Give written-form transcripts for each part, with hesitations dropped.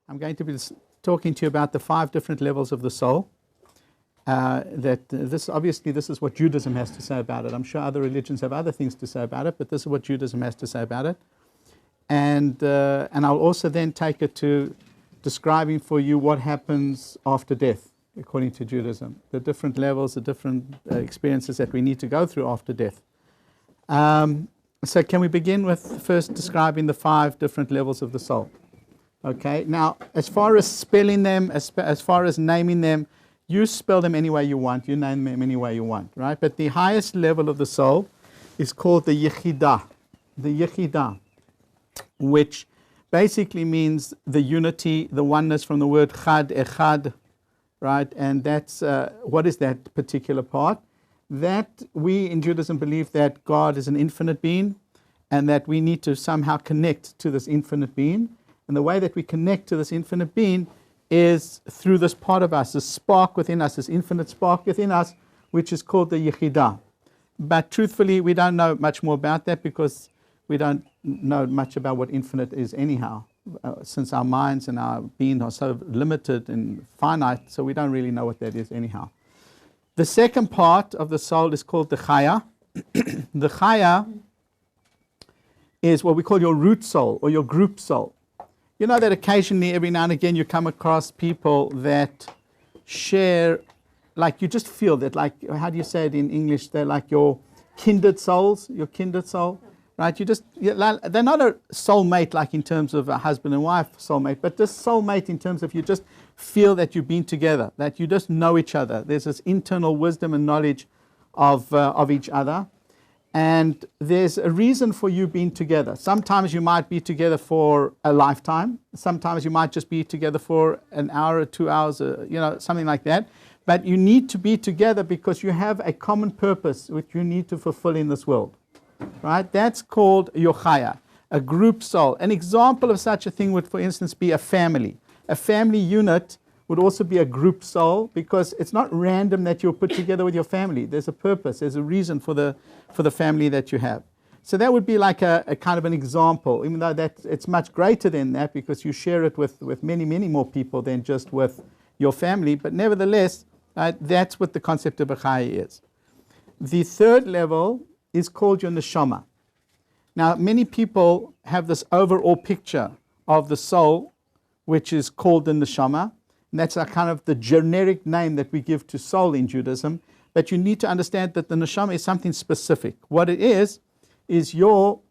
I'm going to be talking to you about the 5 different levels of the soul. This is what Judaism has to say about it. I'm sure other religions have other things to say about it, but this is what Judaism has to say about it. And I'll also then take it to describing for you what happens after death, according to Judaism. The different levels, the different experiences that we need to go through after death. So can we begin with first describing the 5 different levels of the soul? Okay, now as far as spelling them, as far as naming them, you spell them any way you want, you name them any way you want, right? But the highest level of the soul is called the Yechidah. The Yechidah, which basically means the unity, the oneness from the word Chad, Echad, right? And that's, what is that particular part? That we in Judaism believe that God is an infinite being and that we need to somehow connect to this infinite being. And the way that we connect to this infinite being is through this part of us, this spark within us, this infinite spark within us, which is called the Yechidah. But truthfully, we don't know much more about that because we don't know much about what infinite is anyhow, since our minds and our being are so limited and finite, so we don't really know what that is anyhow. The second part of the soul is called the Chaya. The Chaya is what we call your root soul or your group soul. You know that occasionally, every now and again, you come across people that share, like you just feel that, like, how do you say it in English? They're like your kindred souls, your kindred soul, right? They're not a soulmate like in terms of a husband and wife soulmate, but just soulmate in terms of you just feel that you've been together, that you just know each other. There's this internal wisdom and knowledge of each other. And there's a reason for you being together. Sometimes you might be together for a lifetime. Sometimes you might just be together for an hour or 2 hours, something like that. But you need to be together because you have a common purpose which you need to fulfill in this world. Right? That's called your chaya, a group soul. An example of such a thing would, for instance, be a family. A family unit would also be a group soul because it's not random that you're put together with your family. There's a purpose, there's a reason for the family that you have. So that would be like a kind of an example, even though it's much greater than that because you share it with many, many more people than just with your family. But nevertheless, that's what the concept of a chaya is. The third level is called your neshama. Now, many people have this overall picture of the soul, which is called the neshama. And that's a kind of the generic name that we give to soul in Judaism. But you need to understand that the neshama is something specific. What it is your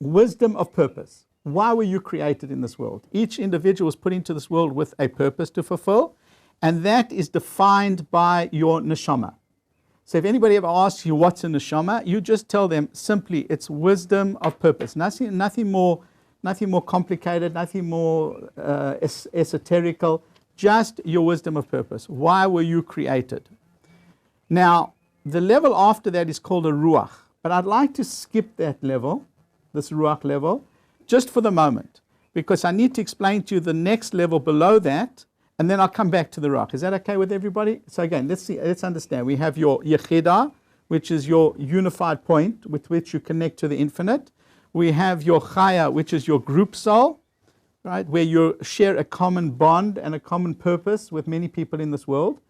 wisdom of purpose. Why were you created in this world? Each individual was put into this world with a purpose to fulfill, and that is defined by your neshama. So if anybody ever asks you what's a neshama, you just tell them simply it's wisdom of purpose. Nothing more complicated, nothing more esoterical, just your wisdom of purpose. Why were you created? Now, the level after that is called a ruach, but I'd like to skip that level, this ruach level, just for the moment, because I need to explain to you the next level below that, and then I'll come back to the ruach. Is that okay with everybody? So again, let's understand. We have your yechidah, which is your unified point with which you connect to the infinite. We have your chaya, which is your group soul, right, where you share a common bond and a common purpose with many people in this world.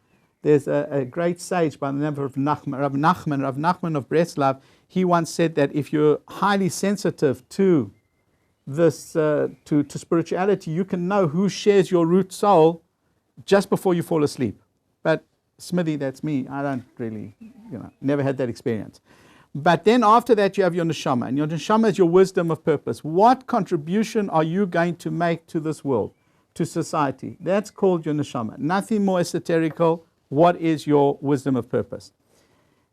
There's a great sage by the name of Rav Nachman of Breslov. He once said that if you're highly sensitive to this, to spirituality, you can know who shares your root soul just before you fall asleep. But Smithy, that's me. I don't really, never had that experience. But then after that, you have your neshama. And your neshama is your wisdom of purpose. What contribution are you going to make to this world? to society. That's called your neshama. Nothing more esoterical. What is your wisdom of purpose?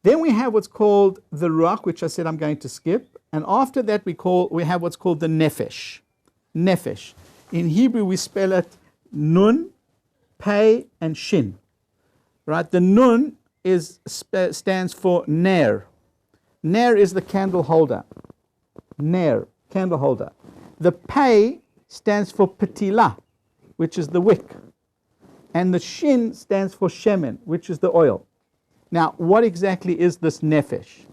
Then we have what's called the ruach, which I said I'm going to skip. And after that we have what's called the nefesh. Nefesh. In Hebrew we spell it nun, pei, and shin. Right? The nun stands for ner. Ner is the candle holder. Ner, candle holder. The pei stands for petila, which is the wick. And the shin stands for shemen, which is the oil. Now, what exactly is this nefesh?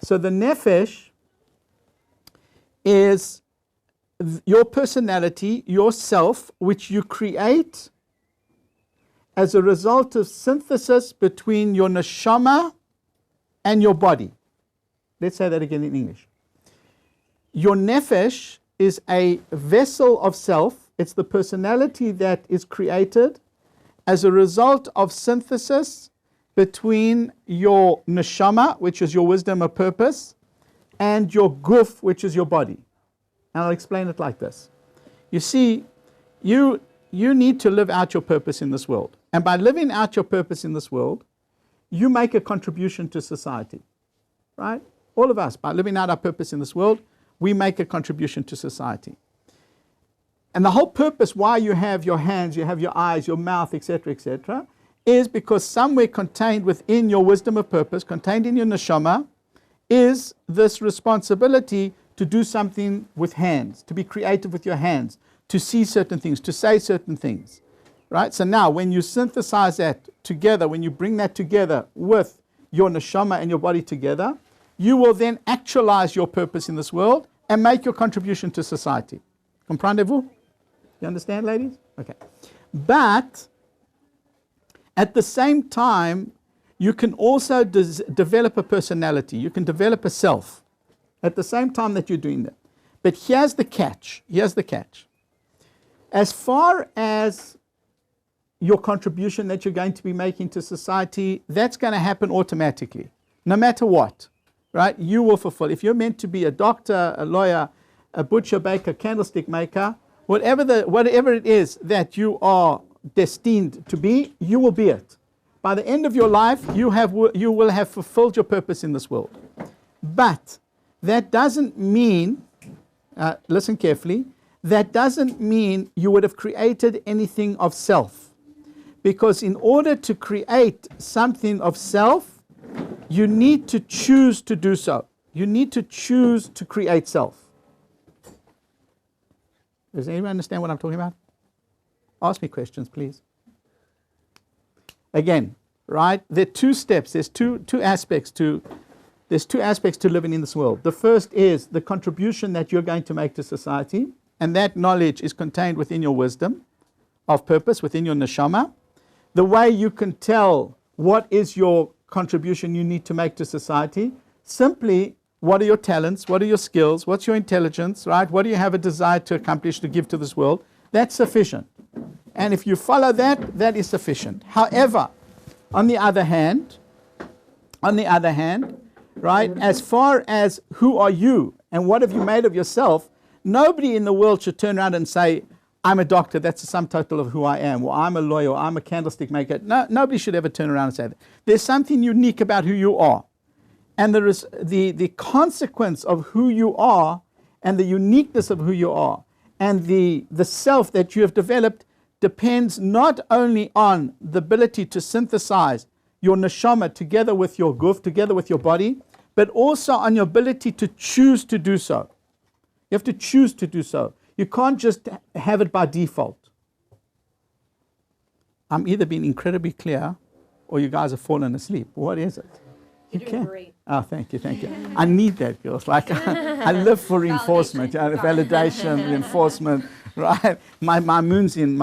So the nefesh is your personality, yourself, which you create as a result of synthesis between your neshama and your body. Let's say that again in English. Your nefesh is a vessel of self. It's the personality that is created as a result of synthesis between your neshama, which is your wisdom of purpose, and your guf, which is your body. And I'll explain it like this. You see, you need to live out your purpose in this world. And by living out your purpose in this world, you make a contribution to society. Right? All of us, by living out our purpose in this world, we make a contribution to society. And the whole purpose why you have your hands, you have your eyes, your mouth, etc., is because somewhere contained within your wisdom of purpose, contained in your neshama, is this responsibility to do something with hands, to be creative with your hands, to see certain things, to say certain things. Right? So now when you synthesize that together, when you bring that together with your neshama and your body together, you will then actualize your purpose in this world and make your contribution to society. Comprendez-vous? You understand, ladies? Okay. But at the same time, you can also develop a personality. You can develop a self at the same time that you're doing that. But here's the catch. Here's the catch. As far as your contribution that you're going to be making to society, that's going to happen automatically, no matter what. Right? You will fulfill. If you're meant to be a doctor, a lawyer, a butcher, baker, candlestick maker, whatever it is that you are destined to be, you will be it. By the end of your life, you will have fulfilled your purpose in this world. But that doesn't mean, listen carefully, that doesn't mean you would have created anything of self. Because in order to create something of self, you need to choose to do so. You need to choose to create self. Does anyone understand what I'm talking about? Ask me questions, please. Again, right? There are two steps. There's two aspects to living in this world. The first is the contribution that you're going to make to society, and that knowledge is contained within your wisdom of purpose, within your neshama. The way you can tell what is your contribution you need to make to society, simply what are your talents, what are your skills, what's your intelligence, right? What do you have a desire to accomplish, to give to this world? That's sufficient. And if you follow that, that is sufficient. However, on the other hand, right, as far as who are you and what have you made of yourself, nobody in the world should turn around and say, I'm a doctor, that's the sum total of who I am, or I'm a lawyer, or I'm a candlestick maker. No, nobody should ever turn around and say that. There's something unique about who you are. And there is the consequence of who you are and the uniqueness of who you are and the self that you have developed depends not only on the ability to synthesize your neshama together with your guf, together with your body, but also on your ability to choose to do so. You have to choose to do so. You can't just have it by default. I'm either being incredibly clear or you guys have fallen asleep. What is it? You're doing great. Oh, thank you. I need that, girls. Like I live for reinforcement, validation, reinforcement. Right? My moon's in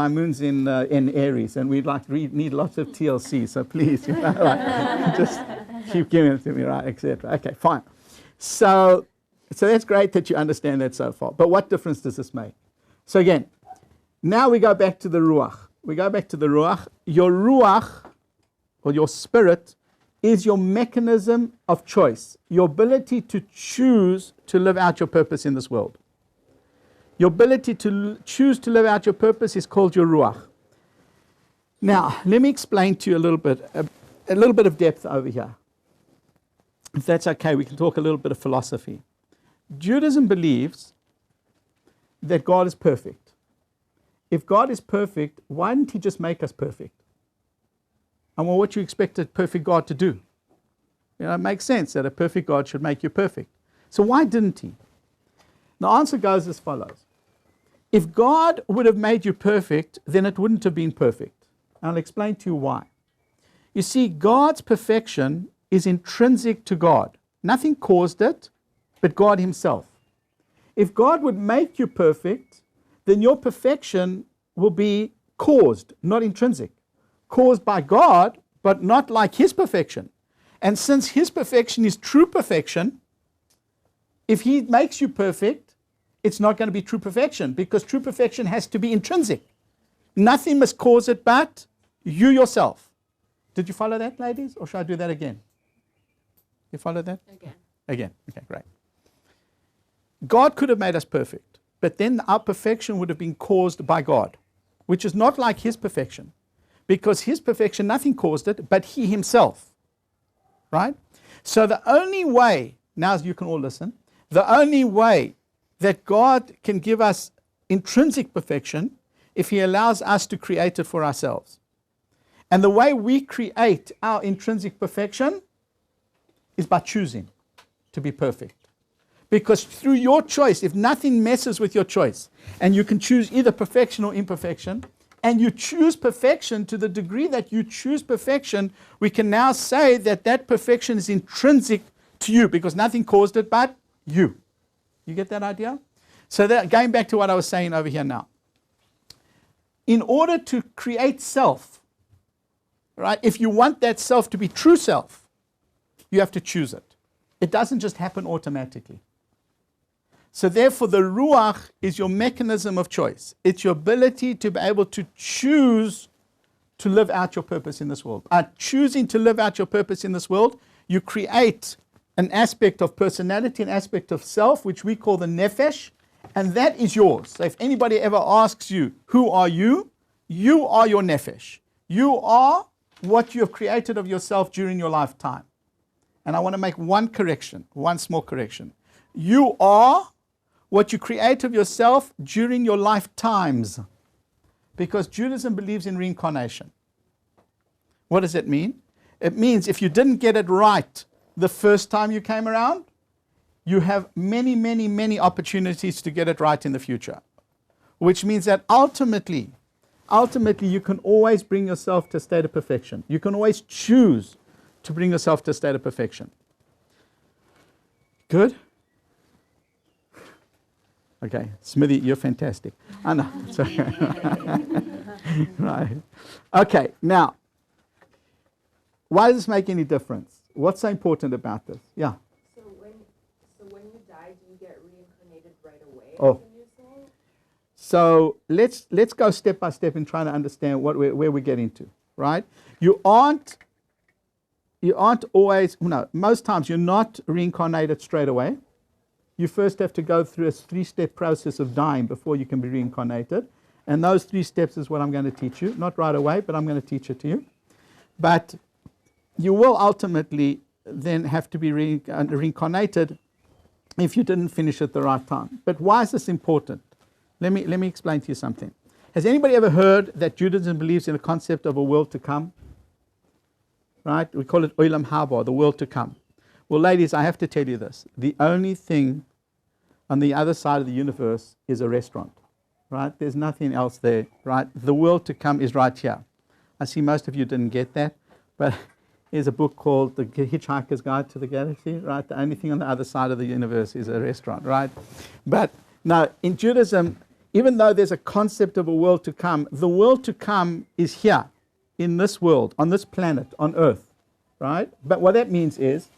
Aries, and we need lots of TLC. So please, just keep giving it to me, right? Etc. Okay, fine. So that's great that you understand that so far. But what difference does this make? So again, now we go back to the ruach. Your ruach, or your spirit, is your mechanism of choice, your ability to choose to live out your purpose in this world. Your ability to choose to live out your purpose is called your ruach. Now, let me explain to you a little bit of depth over here. If that's okay, we can talk a little bit of philosophy. Judaism believes that God is perfect. If God is perfect, why didn't he just make us perfect? And well, what you expect a perfect God to do? You know, it makes sense that a perfect God should make you perfect. So why didn't he? The answer goes as follows. If God would have made you perfect, then it wouldn't have been perfect. I'll explain to you why. You see, God's perfection is intrinsic to God. Nothing caused it, but God himself. If God would make you perfect, then your perfection will be caused, not intrinsic. Caused by God, but not like his perfection. And since his perfection is true perfection, if he makes you perfect, it's not going to be true perfection, because true perfection has to be intrinsic. Nothing must cause it but you yourself. Did you follow that, ladies? Or should I do that again? You follow that? Again. Okay, great. God could have made us perfect, but then our perfection would have been caused by God, which is not like his perfection, because his perfection, nothing caused it, but he himself. Right? So the only way, now you can all listen, the only way that God can give us intrinsic perfection if he allows us to create it for ourselves. And the way we create our intrinsic perfection is by choosing to be perfect. Because through your choice, if nothing messes with your choice, and you can choose either perfection or imperfection, and you choose perfection to the degree that you choose perfection, we can now say that that perfection is intrinsic to you, because nothing caused it but you. You get that idea? So that, going back to what I was saying over here now. In order to create self, right, if you want that self to be true self, you have to choose it. It doesn't just happen automatically. So therefore, the ruach is your mechanism of choice. It's your ability to be able to choose to live out your purpose in this world. Choosing to live out your purpose in this world, you create an aspect of personality, an aspect of self, which we call the nefesh, and that is yours. So if anybody ever asks you, who are you? You are your nefesh. You are what you have created of yourself during your lifetime. And I want to make one correction, one small correction. You are what you create of yourself during your lifetimes. Because Judaism believes in reincarnation. What does it mean? It means if you didn't get it right the first time you came around, you have many, many, many opportunities to get it right in the future. Which means that ultimately you can always bring yourself to a state of perfection. You can always choose to bring yourself to a state of perfection. Good? Okay, Smithy, you're fantastic. I know. Right. Okay, now, why does this make any difference? What's so important about this? Yeah. So when you die, do you get reincarnated right away? Oh. So let's go step by step in trying to understand where we're getting to, right? You aren't always, no, most times you're not reincarnated straight away. You first have to go through a 3-step process of dying before you can be reincarnated. And those 3 steps is what I'm going to teach you. Not right away, but I'm going to teach it to you. But you will ultimately then have to be reincarnated if you didn't finish at the right time. But why is this important? Let me explain to you something. Has anybody ever heard that Judaism believes in the concept of a world to come? Right? We call it Olam Haba, the world to come. Well, ladies, I have to tell you this. The only thing on the other side of the universe is a restaurant. Right? There's nothing else there. Right? The world to come is right here. I see most of you didn't get that, but here's a book called The Hitchhiker's Guide to the Galaxy. Right? The only thing on the other side of the universe is a restaurant. Right? But now, in Judaism, even though there's a concept of a world to come, the world to come is here, in this world, on this planet, on earth, right? But what that means is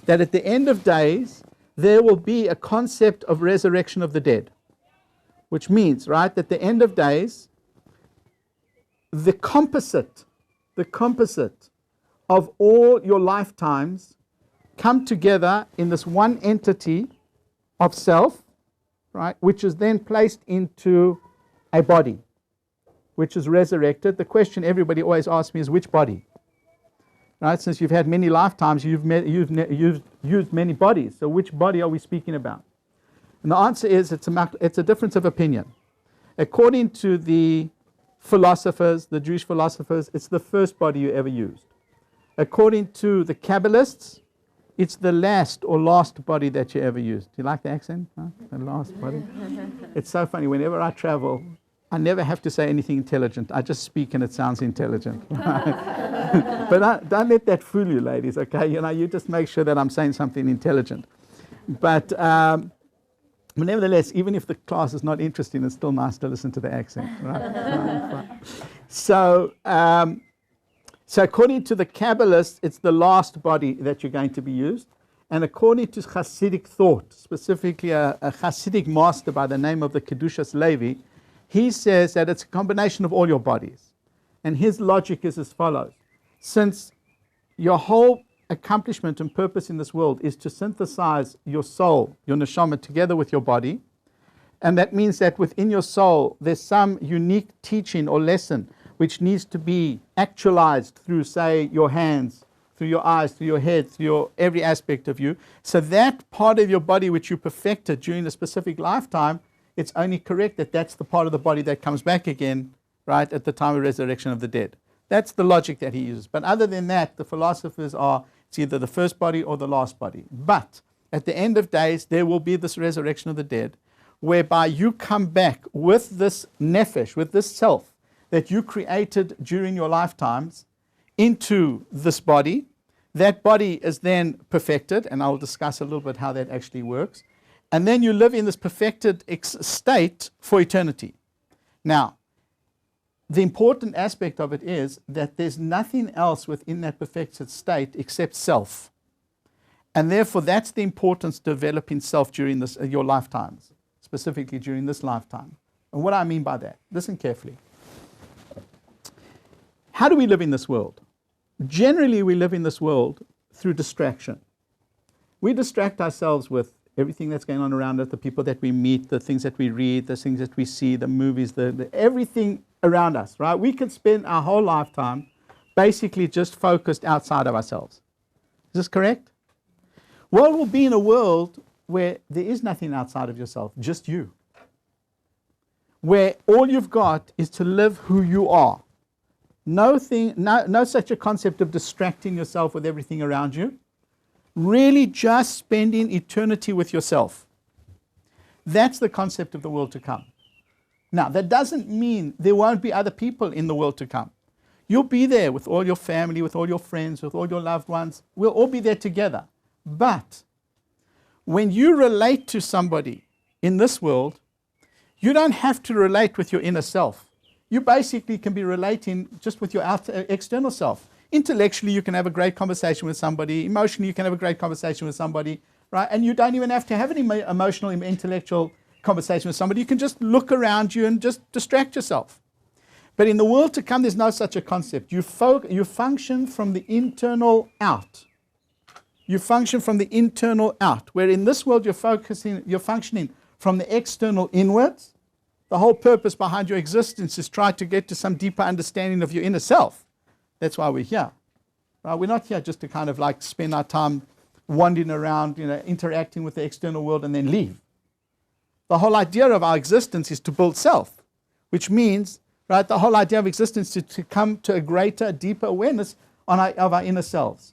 that at the end of days, there will be a concept of resurrection of the dead, which means, right, at the end of days, the composite of all your lifetimes come together in this one entity of self, right, which is then placed into a body, which is resurrected. The question everybody always asks me is, which body? Right? Since you've had many lifetimes, you've used many bodies. So which body are we speaking about? And the answer is it's a difference of opinion. According to the philosophers, the Jewish philosophers, it's the first body you ever used. According to the Kabbalists, it's the last or last body that you ever used. Do you like the accent? Huh? The last body. It's so funny. Whenever I travel, I never have to say anything intelligent. I just speak and it sounds intelligent. But don't let that fool you, ladies, okay? You just make sure that I'm saying something intelligent. But nevertheless, even if the class is not interesting, it's still nice to listen to the accent. Right? So according to the Kabbalists, it's the last body that you're going to be used. And according to Hasidic thought, specifically a Hasidic master by the name of the Kedushas Levi, he says that it's a combination of all your bodies. And his logic is as follows. Since your whole accomplishment and purpose in this world is to synthesize your soul, your neshama, together with your body, and that means that within your soul there's some unique teaching or lesson which needs to be actualized through, say, your hands, through your eyes, through your head, through your every aspect of you. So that part of your body which you perfected during a specific lifetime, it's only correct that that's the part of the body that comes back again, right, at the time of resurrection of the dead. That's the logic that he uses. But other than that, the philosophers are, it's either the first body or the last body. But at the end of days, there will be this resurrection of the dead, whereby you come back with this nefesh, with this self that you created during your lifetimes into this body. That body is then perfected, and I'll discuss a little bit how that actually works. And then you live in this perfected state for eternity. Now, the important aspect of it is that there's nothing else within that perfected state except self. And therefore, that's the importance of developing self during your lifetimes, specifically during this lifetime. And what I mean by that, listen carefully. How do we live in this world? Generally, we live in this world through distraction. We distract ourselves with everything that's going on around us, the people that we meet, the things that we read, the things that we see, the movies, the everything around us, right? We could spend our whole lifetime basically just focused outside of ourselves. Is this correct? Well, we'll be in a world where there is nothing outside of yourself, just you. Where all you've got is to live who you are. No such a concept of distracting yourself with everything around you. Really just spending eternity with yourself. That's the concept of the world to come. Now, that doesn't mean there won't be other people in the world to come. You'll be there with all your family, with all your friends, with all your loved ones. We'll all be there together. But when you relate to somebody in this world, you don't have to relate with your inner self. You basically can be relating just with your external self. Intellectually, you can have a great conversation with somebody. Emotionally, you can have a great conversation with somebody, right? And you don't even have to have any emotional, intellectual conversation with somebody. You can just look around you and just distract yourself. But in the world to come, there's no such a concept. You function from the internal out. You function from the internal out. Where in this world, you're functioning from the external inwards. The whole purpose behind your existence is try to get to some deeper understanding of your inner self. That's why we're here. Right? We're not here just to kind of like spend our time wandering around, interacting with the external world and then leave. The whole idea of our existence is to build self, which means, right, the whole idea of existence is to come to a greater, deeper awareness of our inner selves,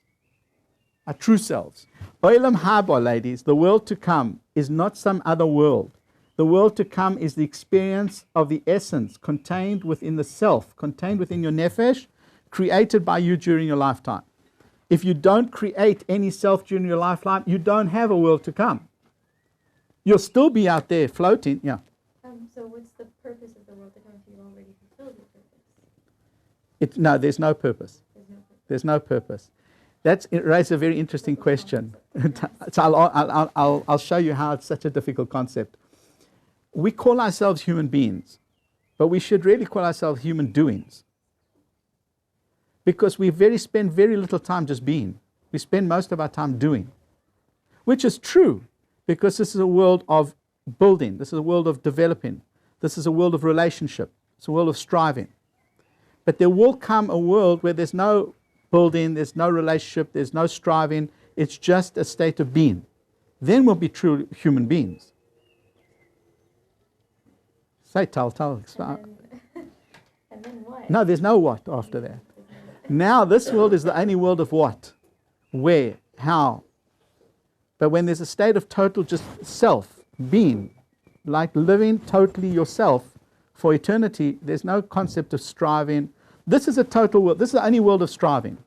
our true selves. Olam haba, ladies, the world to come is not some other world. The world to come is the experience of the essence contained within the self, contained within your nefesh, created by you during your lifetime. If you don't create any self during your lifetime, you don't have a world to come. You'll still be out there floating. Yeah. So what's the purpose of the world to come if you've already fulfilled your purpose? No, there's no purpose. There's no purpose. It raises a very interesting question. So I'll show you how it's such a difficult concept. We call ourselves human beings, but we should really call ourselves human doings. Because we spend very little time just being. We spend most of our time doing. Which is true, because this is a world of building. This is a world of developing. This is a world of relationship. It's a world of striving. But there will come a world where there's no building, there's no relationship, there's no striving. It's just a state of being. Then we'll be true human beings. Say, tell. And then what? No, there's no what after that. Now this world is the only world of what, where, how. But when there's a state of total just self, being, like living totally yourself for eternity, there's no concept of striving. This is a total world. This is the only world of striving.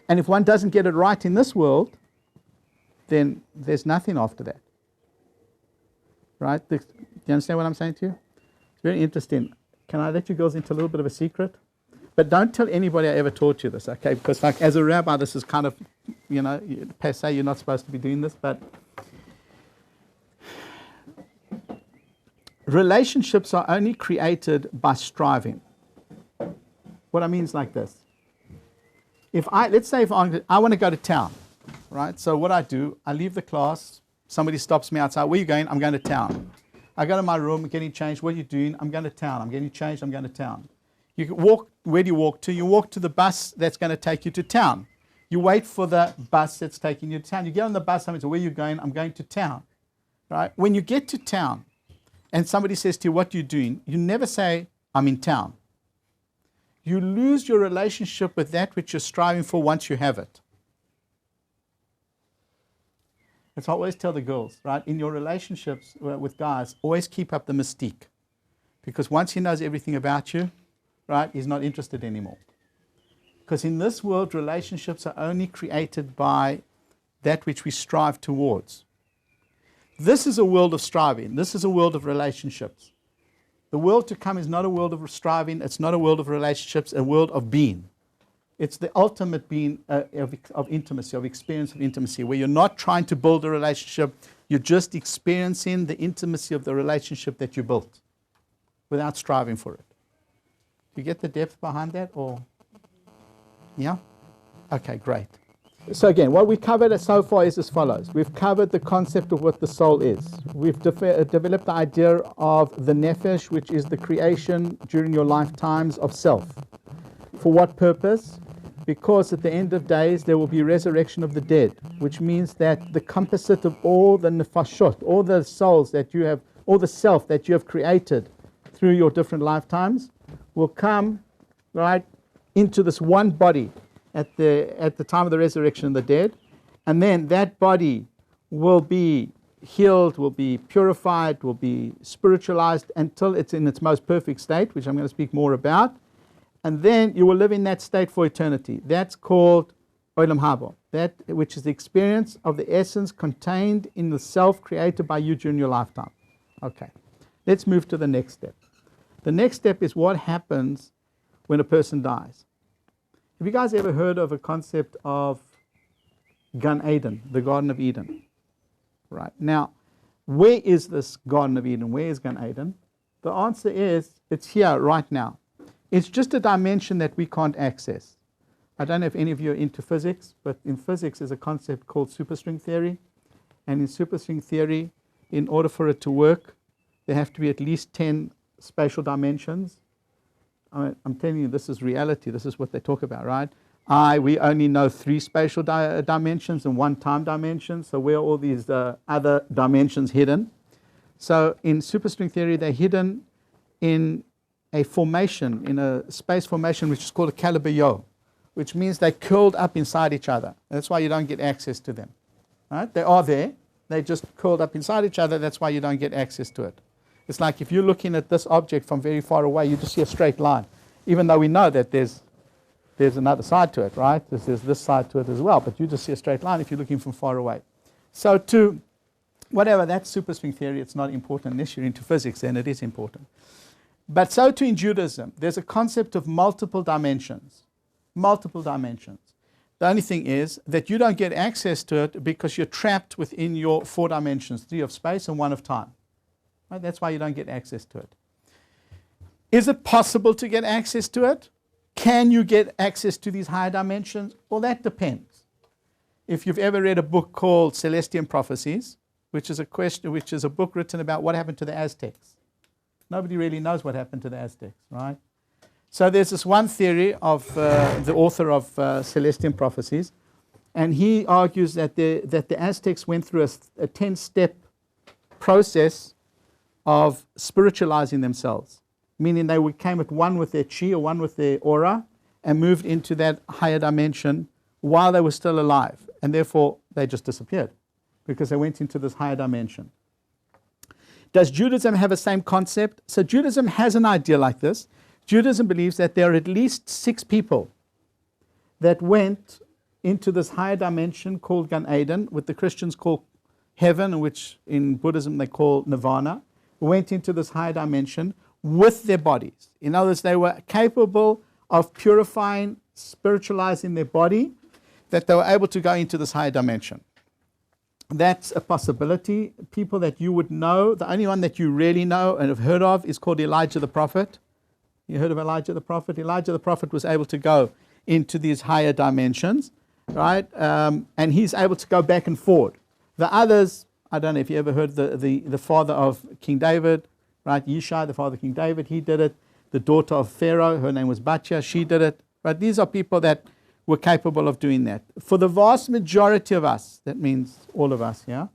And if one doesn't get it right in this world, then there's nothing after that. Right? Do you understand what I'm saying to you? It's very interesting. Can I let you girls into a little bit of a secret? But don't tell anybody I ever taught you this, okay? Because like as a rabbi, this is kind of, per se, you're not supposed to be doing this, but relationships are only created by striving. What I mean is like this. Let's say if I want to go to town, right? So what I do, I leave the class, somebody stops me outside, where are you going? I'm going to town. I go to my room, getting changed, what are you doing? I'm going to town, I'm getting changed, I'm going to town. You walk, where do you walk to? You walk to the bus that's going to take you to town. You wait for the bus that's taking you to town. You get on the bus, somebody says, where are you going? I'm going to town, right? When you get to town and somebody says to you, what are you doing? You never say, I'm in town. You lose your relationship with that which you're striving for once you have it. That's what I always tell the girls, right? In your relationships with guys, always keep up the mystique. Because once he knows everything about you, right, he's not interested anymore. Because in this world, relationships are only created by that which we strive towards. This is a world of striving. This is a world of relationships. The world to come is not a world of striving. It's not a world of relationships, a world of being. It's the ultimate being of intimacy, of experience of intimacy, where you're not trying to build a relationship. You're just experiencing the intimacy of the relationship that you built without striving for it. Do you get the depth behind that? Or, yeah? Okay, great. So again, what we covered so far is as follows. We've covered the concept of what the soul is. We've developed the idea of the nefesh, which is the creation during your lifetimes of self. For what purpose? Because at the end of days there will be resurrection of the dead, which means that the composite of all the nefashot, all the souls that you have, all the self that you have created through your different lifetimes will come right into this one body at the time of the resurrection of the dead, and then that body will be healed, will be purified, will be spiritualized until it's in its most perfect state, which I'm going to speak more about. And then you will live in that state for eternity. That's called Olam Haba, that which is the experience of the essence contained in the self created by you during your lifetime. Okay, let's move to the next step. The next step is what happens when a person dies. Have you guys ever heard of a concept of Gan Eden, the Garden of Eden? Right. Now, where is this Garden of Eden? Where is Gan Eden? The answer is, it's here right now. It's just a dimension that we can't access. I don't know if any of you are into physics, but in physics there's a concept called superstring theory. And in superstring theory, in order for it to work, there have to be at least 10 spatial dimensions. I'm telling you, this is reality. This is what they talk about, right? We only know 3 spatial dimensions and 1 time dimension. So where are all these other dimensions hidden? So in superstring theory, they're hidden in a formation, in a space formation, which is called a calibre, which means they're curled up inside each other. That's why you don't get access to them. Right? They are there. They're just curled up inside each other. That's why you don't get access to it. It's like if you're looking at this object from very far away, you just see a straight line, even though we know that there's another side to it, right? There's this side to it as well, but you just see a straight line if you're looking from far away. So to whatever, that's superstring theory. It's not important unless you're into physics, then it is important. But so too in Judaism, there's a concept of multiple dimensions. Multiple dimensions. The only thing is that you don't get access to it because you're trapped within your 4 dimensions, 3 of space and 1 of time. Right? That's why you don't get access to it. Is it possible to get access to it? Can you get access to these higher dimensions? Well, that depends. If you've ever read a book called Celestial Prophecies, which is a book written about what happened to the Aztecs. Nobody really knows what happened to the Aztecs, right? So there's this one theory of the author of Celestial Prophecies, and he argues that the Aztecs went through a 10-step process of spiritualizing themselves, meaning they became at one with their chi or one with their aura and moved into that higher dimension while they were still alive, and therefore they just disappeared because they went into this higher dimension. Does Judaism have the same concept? So Judaism has an idea like this. Judaism believes that there are at least 6 people that went into this higher dimension called Gan Eden, what the Christians call heaven, which in Buddhism they call nirvana, went into this higher dimension with their bodies. In other words, they were capable of purifying, spiritualizing their body, that they were able to go into this higher dimension. That's a possibility. People that you would know, the only one that you really know and have heard of is called Elijah the prophet. You heard of Elijah the prophet? Elijah the prophet was able to go into these higher dimensions, right? And he's able to go back and forward. The others, I don't know if you ever heard the father of King David, right? Yishai, the father of King David, he did it. The daughter of Pharaoh, her name was Batya, she did it. Right? These are people that were capable of doing that. For the vast majority of us, that means all of us, yeah?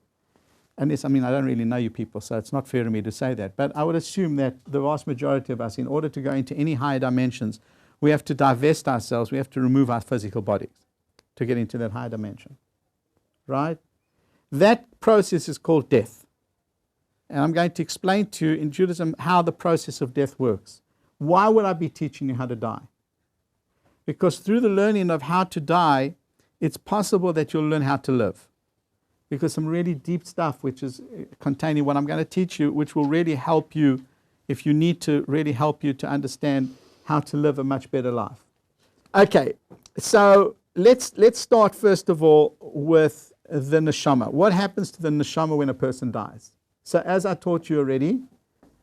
And this, I mean, I don't really know you people, so it's not fair to me to say that. But I would assume that the vast majority of us, in order to go into any higher dimensions, we have to divest ourselves, we have to remove our physical bodies to get into that higher dimension. Right? That process is called death. And I'm going to explain to you in Judaism how the process of death works. Why would I be teaching you how to die? Because through the learning of how to die, it's possible that you'll learn how to live. Because some really deep stuff, which is containing what I'm going to teach you, which will really help you, if you need to, really help you to understand how to live a much better life. Okay, so let's start first of all with the neshama. What happens to the neshama when a person dies? So as I taught you already,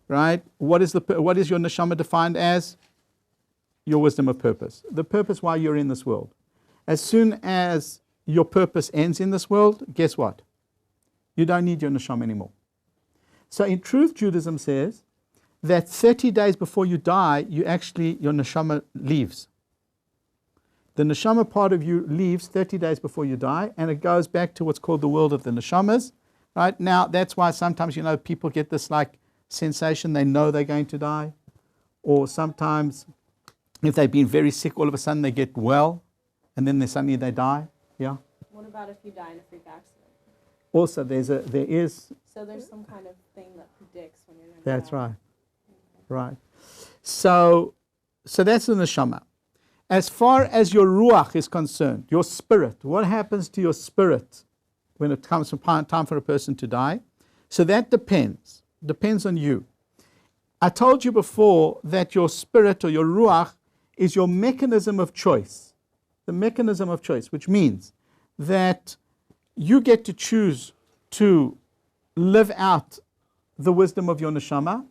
right, what is your neshama defined as? Your wisdom of purpose. The purpose why you're in this world. As soon as your purpose ends in this world, guess what? You don't need your neshama anymore. So in truth, Judaism says that 30 days before you die, your neshama leaves. The neshama part of you leaves 30 days before you die, and it goes back to what's called the world of the neshamas. Right? Now, that's why sometimes, people get this like sensation, they know they're going to die. Or sometimes, if they've been very sick, all of a sudden they get well, and then suddenly they die. Yeah? What about if you die in a freak accident? Also, there is... So there's some kind of thing that predicts when you're going to That's die. right. Right. So that's the neshama. As far as your ruach is concerned, your spirit, what happens to your spirit when it comes time for a person to die? So that depends on you. I told you before that your spirit or your ruach is your mechanism of choice. The mechanism of choice, which means that you get to choose to live out the wisdom of your neshama,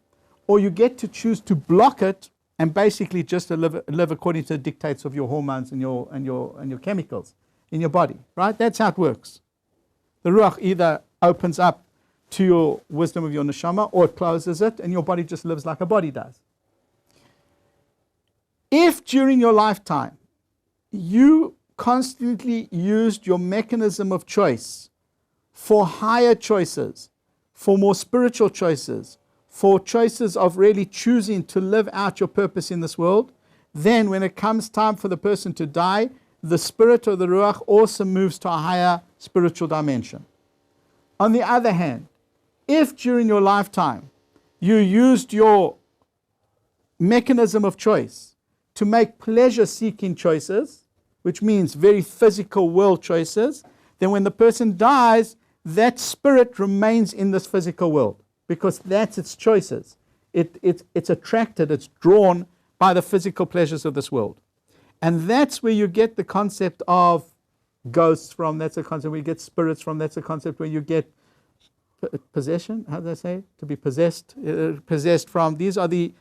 or you get to choose to block it and basically just to live according to the dictates of your hormones and your chemicals in your body. Right? That's how it works. The ruach either opens up to your wisdom of your neshama, or it closes it, and your body just lives like a body does. If during your lifetime you constantly used your mechanism of choice for higher choices, for more spiritual choices, for choices of really choosing to live out your purpose in this world, then when it comes time for the person to die, the spirit or the ruach also moves to a higher spiritual dimension. On the other hand, if during your lifetime you used your mechanism of choice to make pleasure-seeking choices, which means very physical world choices, then when the person dies, that spirit remains in this physical world because that's its choices. It's attracted, it's drawn by the physical pleasures of this world. And that's where you get the concept of ghosts from, that's a concept where you get spirits from, that's a concept where you get possession, how do I say it? To be possessed from. These are the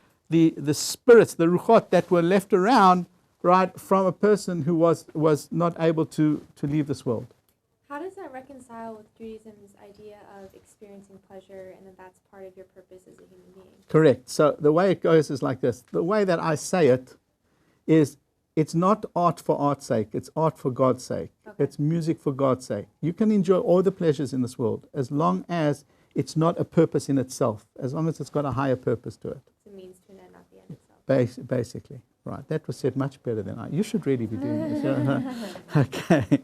spirits, the ruchot that were left around, right, from a person who was not able to leave this world. How does that that reconcile with Judaism's idea of experiencing pleasure and that that's part of your purpose as a human being? Correct. So the way it goes is like this. The way that I say it is, it's not art for art's sake. It's art for God's sake. Okay. It's music for God's sake. You can enjoy all the pleasures in this world as long as it's not a purpose in itself, as long as it's got a higher purpose to it. It's a means to an end, not the end itself. Basically. Right. That was said much better than I. You should really be doing this. Okay.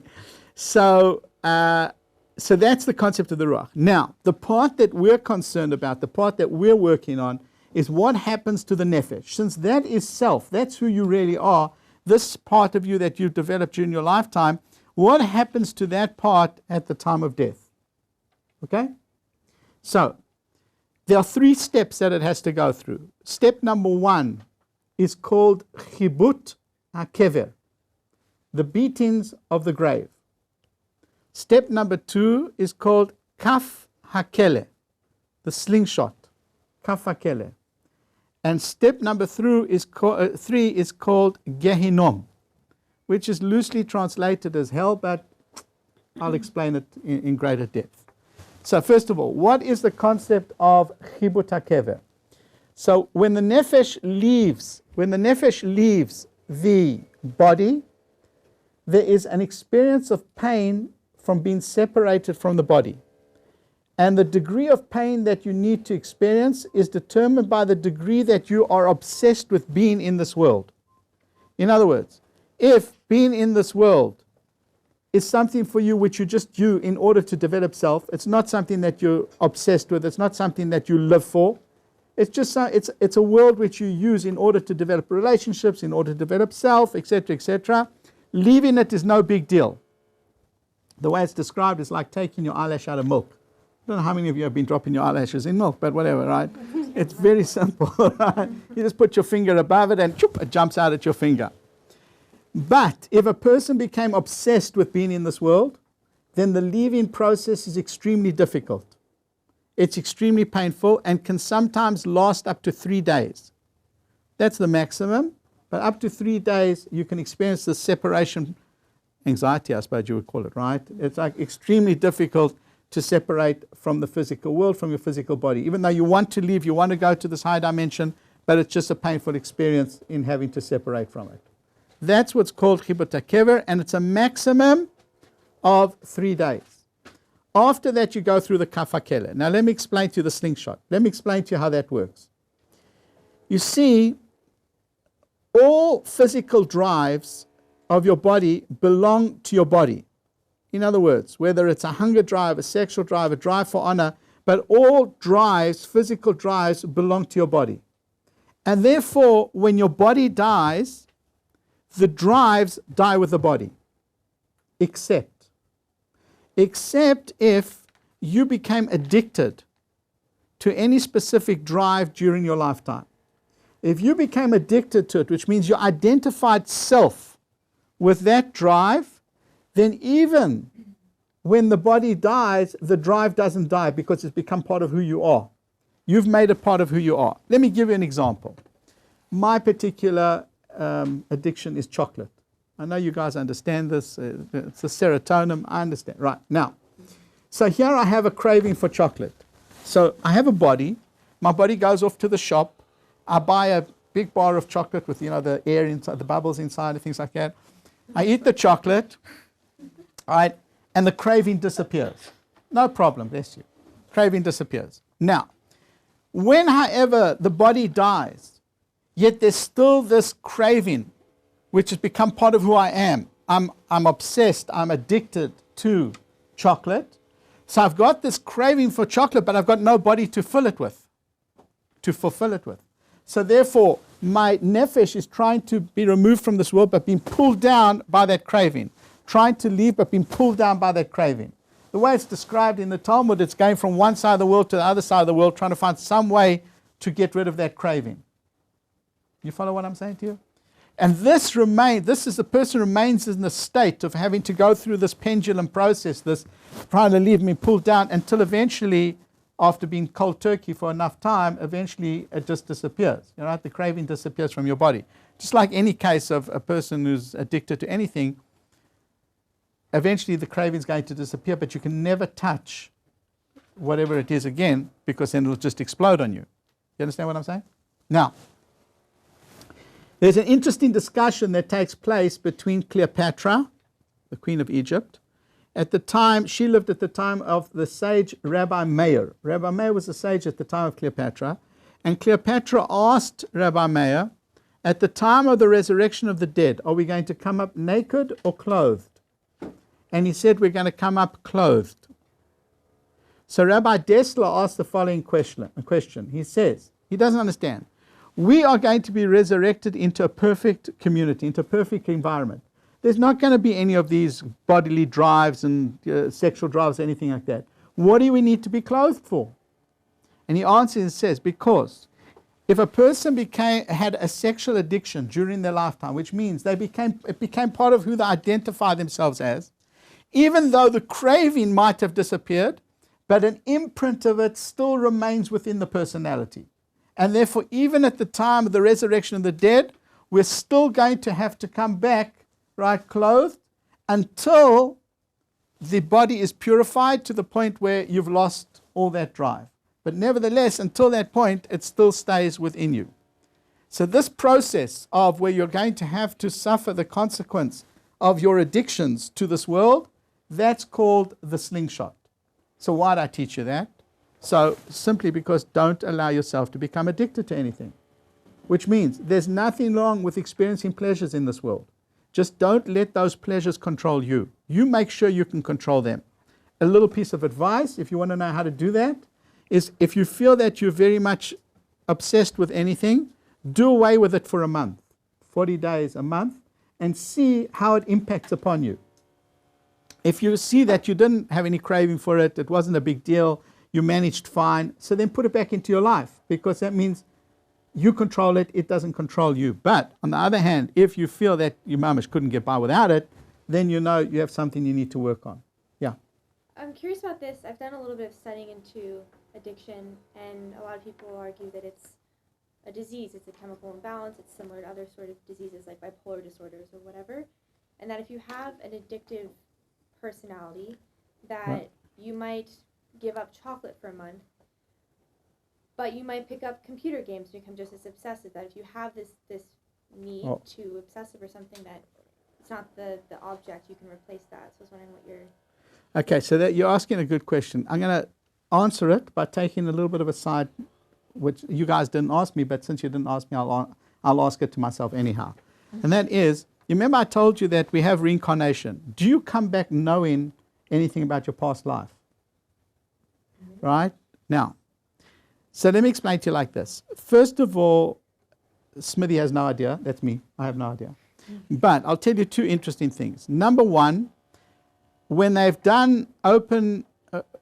So that's the concept of the Ruach. Now, the part that we're concerned about, the part that we're working on, is what happens to the Nefesh. Since that is self, that's who you really are, this part of you that you've developed during your lifetime, what happens to that part at the time of death? Okay? So, there are 3 steps that it has to go through. Step number 1 is called Chibut HaKever, the beatings of the grave. Step number 2 is called Kaf HaKele, the slingshot, Kaf HaKele. And step number 3 is called Gehinom, which is loosely translated as hell, but I'll explain it in greater depth. So first of all, what is the concept of Chibut HaKever? So when the Nefesh leaves the body, there is an experience of pain from being separated from the body. And the degree of pain that you need to experience is determined by the degree that you are obsessed with being in this world. In other words, if being in this world is something for you which you just do in order to develop self, it's not something that you're obsessed with, it's not something that you live for, it's just it's a world which you use in order to develop relationships, in order to develop self, etc., etc. Leaving it is no big deal. The way it's described is like taking your eyelash out of milk. I don't know how many of you have been dropping your eyelashes in milk, but whatever, right? It's very simple, right? You just put your finger above it and choop, it jumps out at your finger. But if a person became obsessed with being in this world, then the leaving process is extremely difficult. It's extremely painful and can sometimes last up to 3 days. That's the maximum, but up to 3 days you can experience the separation anxiety, I suppose you would call it, right? It's like extremely difficult to separate from the physical world, from your physical body. Even though you want to leave, you want to go to this high dimension, but it's just a painful experience in having to separate from it. That's what's called Chibut HaKever, and it's a maximum of 3 days. After that, you go through the Kaf HaKele. Now, let me explain to you the slingshot. Let me explain to you how that works. You see, all physical drives of your body belong to your body. In other words, whether it's a hunger drive, a sexual drive, a drive for honor, but all drives, physical drives, belong to your body. And therefore, when your body dies, the drives die with the body. Except if you became addicted to any specific drive during your lifetime. If you became addicted to it, which means you identified self with that drive, then even when the body dies, the drive doesn't die because it's become part of who you are. You've made it part of who you are. Let me give you an example. My particular addiction is chocolate. I know you guys understand this. It's the serotonin. I understand. Right. Now, so here I have a craving for chocolate. So I have a body. My body goes off to the shop. I buy a big bar of chocolate with, the air inside, the bubbles inside and things like that. I eat the chocolate, right, and the craving disappears. No problem, bless you. Craving disappears. Now, when, however, the body dies, yet there's still this craving, which has become part of who I am. I'm obsessed, I'm addicted to chocolate. So I've got this craving for chocolate, but I've got no body to fill it with, to fulfill it with. So therefore, my nefesh is trying to be removed from this world, but being pulled down by that craving. Trying to leave, but being pulled down by that craving. The way it's described in the Talmud, it's going from one side of the world to the other side of the world, trying to find some way to get rid of that craving. You follow what I'm saying to you? And this is the person remains in the state of having to go through this pendulum process, this trying to leave me pulled down until eventually, after being cold turkey for enough time, eventually it just disappears. The craving disappears from your body. Just like any case of a person who's addicted to anything, eventually the craving is going to disappear, but you can never touch whatever it is again, because then it'll just explode on you. You understand what I'm saying? Now, there's an interesting discussion that takes place between Cleopatra, the Queen of Egypt. At the time, she lived at the time of the sage Rabbi Meir. Rabbi Meir was a sage at the time of Cleopatra. And Cleopatra asked Rabbi Meir, at the time of the resurrection of the dead, are we going to come up naked or clothed? And he said, we're going to come up clothed. So Rabbi Dessler asked the following question. He says, he doesn't understand. We are going to be resurrected into a perfect community, into a perfect environment. There's not going to be any of these bodily drives and sexual drives, anything like that. What do we need to be clothed for? And he answers and says, because if a person had a sexual addiction during their lifetime, which means it became part of who they identify themselves as, even though the craving might have disappeared, but an imprint of it still remains within the personality. And therefore, even at the time of the resurrection of the dead, we're still going to have to come back, right, clothed, until the body is purified to the point where you've lost all that drive. But nevertheless, until that point, it still stays within you. So this process of where you're going to have to suffer the consequence of your addictions to this world, that's called the slingshot. So why did I teach you that? So simply because don't allow yourself to become addicted to anything. Which means there's nothing wrong with experiencing pleasures in this world. Just don't let those pleasures control you. You make sure you can control them. A little piece of advice, if you want to know how to do that, is if you feel that you're very much obsessed with anything, do away with it for a month, 40 days, a month, and see how it impacts upon you. If you see that you didn't have any craving for it, it wasn't a big deal, you managed fine, so then put it back into your life, because that means you control it, it doesn't control you. But on the other hand, if you feel that your mamish couldn't get by without it, then you know you have something you need to work on. Yeah. I'm curious about this. I've done a little bit of studying into addiction, and a lot of people argue that it's a disease, it's a chemical imbalance, it's similar to other sort of diseases like bipolar disorders or whatever, and that if you have an addictive personality, that you might give up chocolate for a month, but you might pick up computer games and become just as obsessive, that if you have this need to obsess over something, that it's not the object, you can replace that. So I was wondering what your... Okay, so that you're asking a good question. I'm going to answer it by taking a little bit of a side, which you guys didn't ask me, but since you didn't ask me, I'll ask it to myself anyhow. And that is, you remember I told you that we have reincarnation. Do you come back knowing anything about your past life? Right? Now, so let me explain to you like this. First of all, Smithy has no idea. That's me. I have no idea. But I'll tell you two interesting things. Number one, when they've done open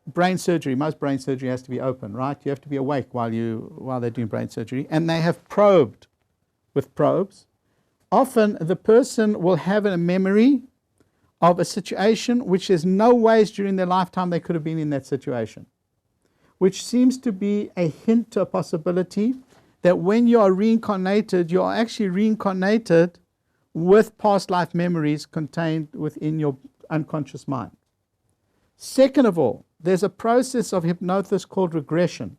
brain surgery, most brain surgery has to be open, right? You have to be awake while they're doing brain surgery. And they have probed with probes. Often the person will have a memory of a situation which there's no ways during their lifetime they could have been in that situation, which seems to be a hint to a possibility that when you are reincarnated, you are actually reincarnated with past life memories contained within your unconscious mind. Second of all, there's a process of hypnosis called regression,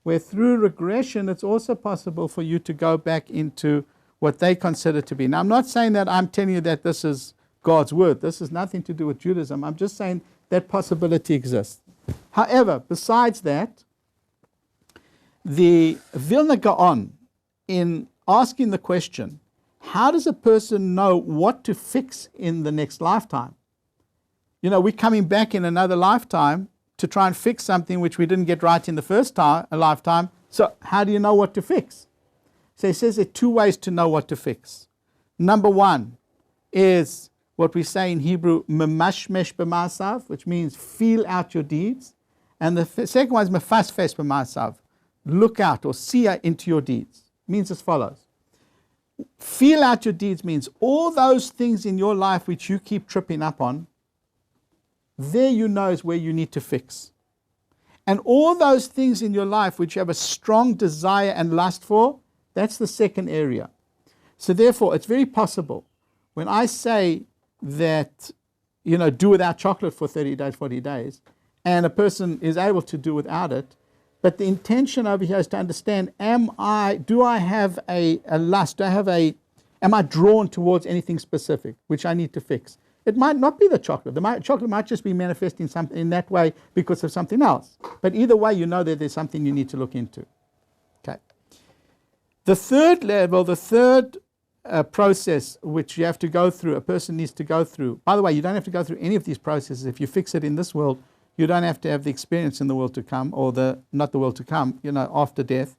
where through regression it's also possible for you to go back into what they consider to be. Now, I'm not saying that I'm telling you that this is God's word. This has nothing to do with Judaism. I'm just saying that possibility exists. However, besides that, the Vilna Gaon, in asking the question, how does a person know what to fix in the next lifetime? You know, we're coming back in another lifetime to try and fix something which we didn't get right in the first lifetime. So how do you know what to fix? So he says there are two ways to know what to fix. Number one is what we say in Hebrew, memashmesh b'ma'asav, which means feel out your deeds. And the second one is mefasfes b'ma'asav, look out or see into your deeds. It means as follows. Feel out your deeds means all those things in your life which you keep tripping up on, there you know is where you need to fix. And all those things in your life which you have a strong desire and lust for, that's the second area. So therefore, it's very possible when I say that, do without chocolate for 30 days, 40 days, and a person is able to do without it. But the intention over here is to understand, do I have a lust? Am I drawn towards anything specific, which I need to fix? It might not be the chocolate. Chocolate might just be manifesting something in that way because of something else. But either way, you know that there's something you need to look into. Okay. The third level, process which you have to go through, a person needs to go through. By the way, you don't have to go through any of these processes. If you fix it in this world, you don't have to have the experience in the world to come, or not the world to come, after death.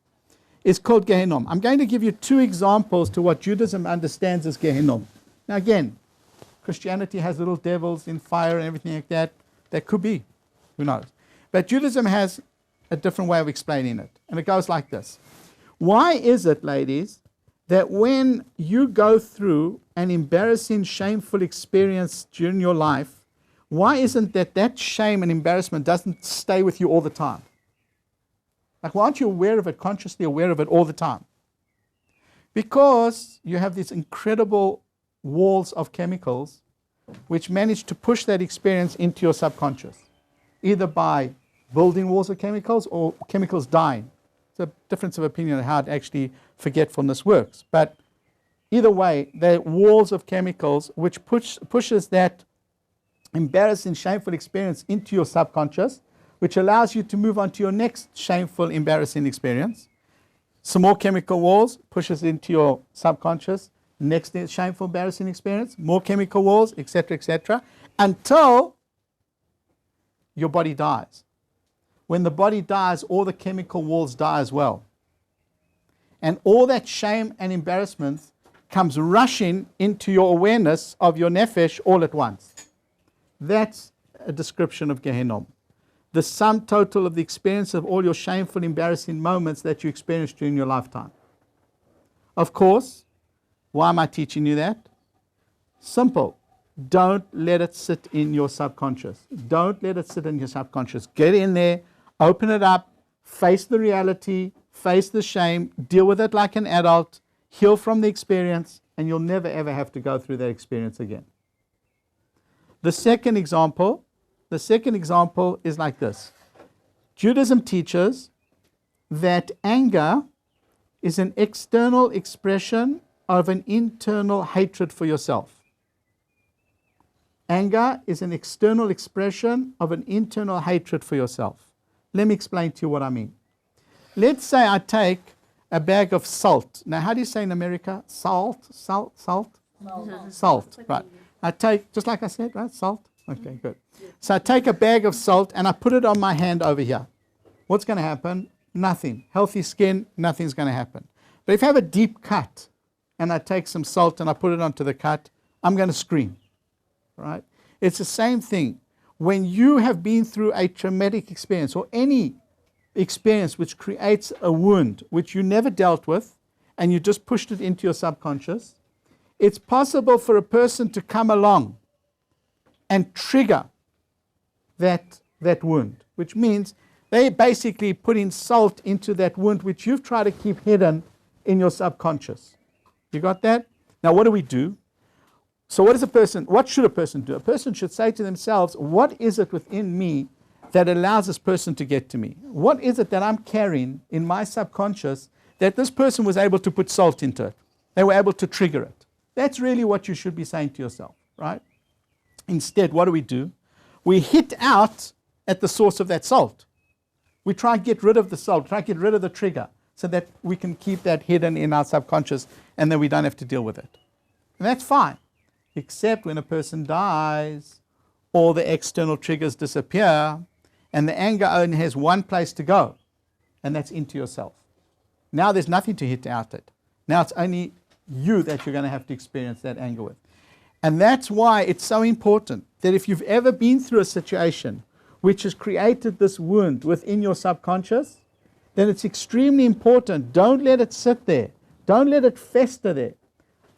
It's called Gehinnom. I'm going to give you 2 examples to what Judaism understands as Gehinnom. Now again, Christianity has little devils in fire and everything like that. That could be. Who knows? But Judaism has a different way of explaining it. And it goes like this. Why is it, ladies, that when you go through an embarrassing, shameful experience during your life, why isn't that shame and embarrassment doesn't stay with you all the time? Like, why aren't you aware of it, consciously aware of it all the time? Because you have these incredible walls of chemicals which manage to push that experience into your subconscious, either by building walls of chemicals or chemicals dying. It's a difference of opinion on how actually forgetfulness works. But either way, they're walls of chemicals which pushes that embarrassing, shameful experience into your subconscious, which allows you to move on to your next shameful, embarrassing experience. Some more chemical walls pushes into your subconscious, next shameful, embarrassing experience, more chemical walls, etc., until your body dies. When the body dies, all the chemical walls die as well. And all that shame and embarrassment comes rushing into your awareness of your nefesh all at once. That's a description of Gehinnom. The sum total of the experience of all your shameful, embarrassing moments that you experienced during your lifetime. Of course, why am I teaching you that? Simple. Don't let it sit in your subconscious. Don't let it sit in your subconscious. Get in there, open it up, face the reality, face the shame, deal with it like an adult, heal from the experience, and you'll never ever have to go through that experience again. The second example is like this. Judaism teaches that anger is an external expression of an internal hatred for yourself. Anger is an external expression of an internal hatred for yourself. Let me explain to you what I mean. Let's say I take a bag of salt. Now, how do you say in America? Salt, right. I take, just like I said, right? Salt. Okay, good. So I take a bag of salt and I put it on my hand over here. What's going to happen? Nothing. Healthy skin, nothing's going to happen. But if I have a deep cut and I take some salt and I put it onto the cut, I'm going to scream. Right? It's the same thing. When you have been through a traumatic experience or any experience which creates a wound which you never dealt with and you just pushed it into your subconscious, it's possible for a person to come along and trigger that wound, which means they basically putting salt into that wound which you've tried to keep hidden in your subconscious. You got that? Now what do we do? So what should a person do? A person should say to themselves, what is it within me that allows this person to get to me? What is it that I'm carrying in my subconscious that this person was able to put salt into it? They were able to trigger it. That's really what you should be saying to yourself, right? Instead, what do? We hit out at the source of that salt. We try and get rid of the salt, try and get rid of the trigger so that we can keep that hidden in our subconscious and then we don't have to deal with it. And that's fine, except when a person dies, all the external triggers disappear and the anger only has one place to go, and that's into yourself. Now there's nothing to hit out at. Now it's only you that you're going to have to experience that anger with. And that's why it's so important that if you've ever been through a situation which has created this wound within your subconscious, then it's extremely important. Don't let it sit there. Don't let it fester there.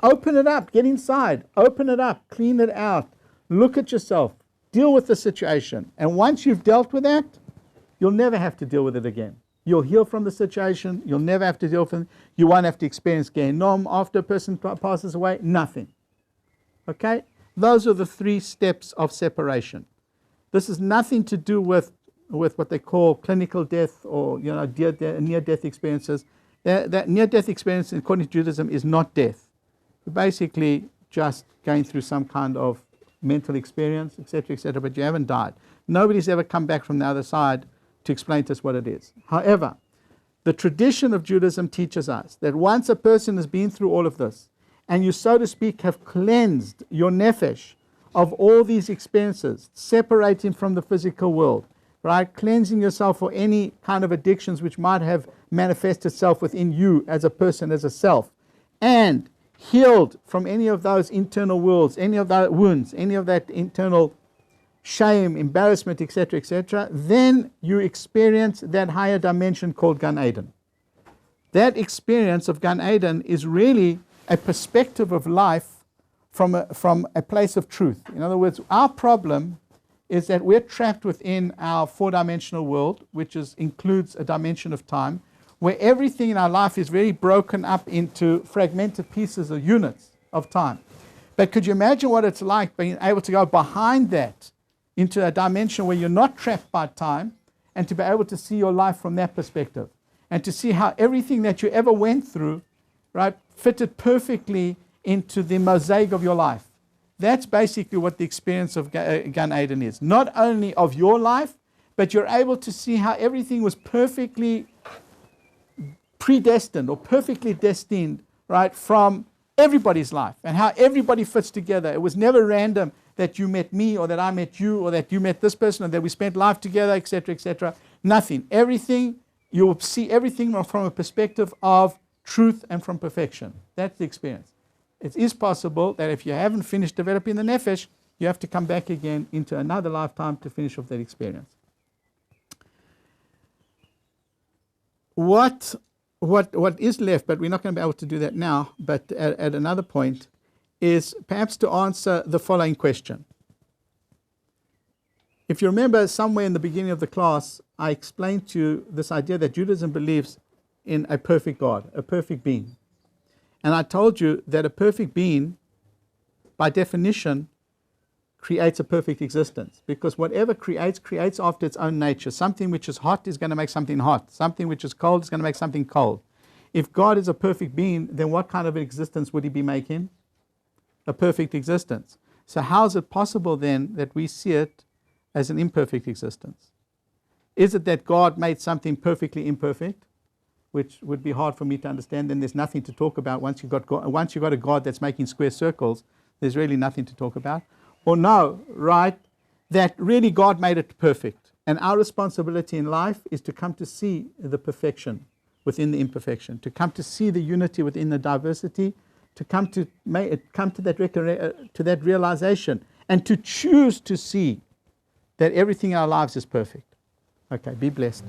Open it up. Get inside. Open it up. Clean it out. Look at yourself. Deal with the situation. And once you've dealt with that, you'll never have to deal with it again. You'll heal from the situation. You'll never have to deal with it. You won't have to experience Gehinnom after a person passes away. Nothing. Okay? Those are the 3 steps of separation. This has nothing to do with what they call clinical death or near-death experiences. That near-death experience, according to Judaism, is not death. You're basically just going through some kind of mental experience, etc., but you haven't died. Nobody's ever come back from the other side to explain to us what it is. However, the tradition of Judaism teaches us that once a person has been through all of this, and you, so to speak, have cleansed your nefesh of all these experiences, separating from the physical world, right? Cleansing yourself for any kind of addictions which might have manifested itself within you as a person, as a self, and healed from any of those internal wounds, any of that wounds, any of that internal shame, embarrassment, etc., then you experience that higher dimension called Gan Eden. That experience of Gan Eden is really a perspective of life from a place of truth. In other words, our problem is that we're trapped within our 4-dimensional world, which includes a dimension of time, where everything in our life is very broken up into fragmented pieces or units of time. But could you imagine what it's like being able to go behind that into a dimension where you're not trapped by time, and to be able to see your life from that perspective, and to see how everything that you ever went through, right, fitted perfectly into the mosaic of your life. That's basically what the experience of Gan Eden is. Not only of your life, but you're able to see how everything was perfectly predestined or perfectly destined, right, from everybody's life, and how everybody fits together. It was never random that you met me, or that I met you, or that you met this person, or that we spent life together, etc. Nothing. Everything, you will see everything from a perspective of truth and from perfection. That's the experience. It is possible that if you haven't finished developing the nefesh, you have to come back again into another lifetime to finish off that experience. What is left, but we're not going to be able to do that now, but at another point, is perhaps to answer the following question. If you remember, somewhere in the beginning of the class, I explained to you this idea that Judaism believes in a perfect God, a perfect being. And I told you that a perfect being, by definition, creates a perfect existence. Because whatever creates after its own nature. Something which is hot is going to make something hot. Something which is cold is going to make something cold. If God is a perfect being, then what kind of an existence would he be making? A perfect existence. So how is it possible then that we see it as an imperfect existence? Is it that God made something perfectly imperfect, which would be hard for me to understand? Then there's nothing to talk about. Once you've got a God that's making square circles, there's really nothing to talk about. Or no, right, that really God made it perfect. And our responsibility in life is to come to see the perfection within the imperfection, to come to see the unity within the diversity, to come to that realization, and to choose to see that everything in our lives is perfect. Okay, be blessed.